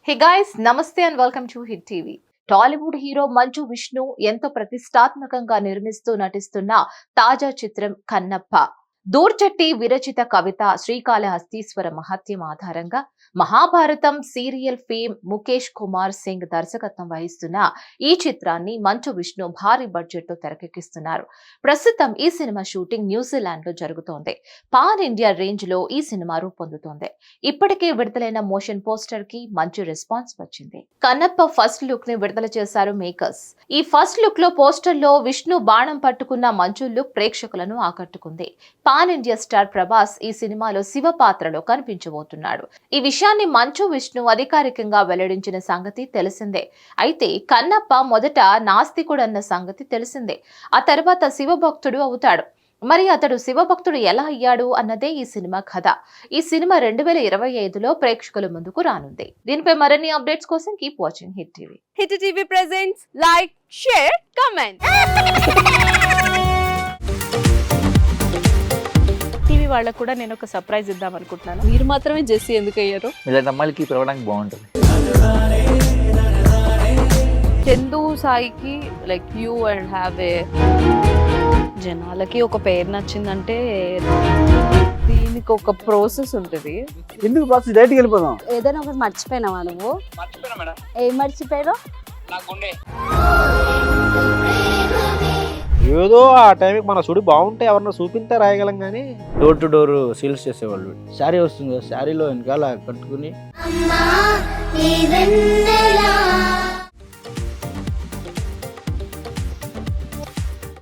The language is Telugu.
హే గైస్ నమస్తే and welcome to hit TV. Tollywood hero Manchu Vishnu ఎంతో ప్రతిష్టాత్మకంగా నిర్మిస్తూ నటిస్తున్న తాజా చిత్రం కన్నప్ప. దూర్చట్టి విరచిత కవిత శ్రీకాళహస్తీశ్వర మహత్యం ఆధారంగా మహాభారతం సీరియల్ ఫేమ్ ముఖేష్ కుమార్ సింగ్ దర్శకత్వం వహిస్తున్న ఈ చిత్రాన్ని మంచు విష్ణు భారీ బడ్జెట్ తో తెరకెక్కిస్తున్నారు. ప్రస్తుతం ఈ సినిమా షూటింగ్ న్యూజిలాండ్ లో జరుగుతోంది. పాన్ ఇండియా రేంజ్ లో ఈ సినిమా రూపొందుతోంది. ఇప్పటికే విడుదలైన మోషన్ పోస్టర్ కి మంచి రెస్పాన్స్ వచ్చింది. కన్నప్ప ఫస్ట్ లుక్ ని విడుదల చేశారు మేకర్స్. ఈ ఫస్ట్ లుక్ లో పోస్టర్ లో విష్ణు బాణం పట్టుకున్న మంచు లుక్ ప్రేక్షకులను ఆకట్టుకుంది. పాన్ ఇండియా స్టార్ ప్రభాస్ ఈ సినిమాలో శివ పాత్రలో కనిపించబోతున్నాడు. ఈ విషయాన్ని మంచు విష్ణు అధికారికంగా వెల్లడించిన సంగతి తెలిసిందే. అయితే కన్నప్ప మొదట నాస్తికుడన్న సంగతి తెలిసిందే. ఆ తర్వాత శివభక్తుడు అవుతాడు. మరి అతడు శివభక్తుడు ఎలా అయ్యాడు అన్నదే ఈ సినిమా కథ. ఈ సినిమా 2025లో ప్రేక్షకుల ముందుకు రానుంది. దీనిపై మరిన్ని అప్డేట్స్ కోసం keep watching hit TV. Hit TV presents like, share, comment. TV వాళ్ళకు కూడా నేను ఒక సర్ప్రైజ్ ఇద్దాం అనుకుంటున్నాను. మీరు మాత్రమే జెస్సీ ఎందుకు అయ్యారు? ఇలాంటి అమ్మాయిలకి పిలవడానికి బాగుంటుంది. చందు సాయికి like you and have a జనాలకి ఒక పేరు నచ్చిందంటే దీనికి ఒక ప్రాసెస్ ఉంటుంది. ఎందుకు ప్రాసెస్ డైరెక్ట్‌గా వెళ్ళిపోదాం. ఏదైనా ఒకటి మర్చిపోయినావా నువ్వు? మర్చిపోయినా మేడం. ఏం మర్చిపోయావు? నా గుండె. ఏదో ఆ టైంకి మన సుడి బాగుంటే ఎవరన్నా చూపిస్తే రాయగలం కానీ డోర్ టు డోర్ సేల్స్ చేసేవాళ్ళు. శారీ వస్తుంది, శారీలో వెనకాల కట్టుకుని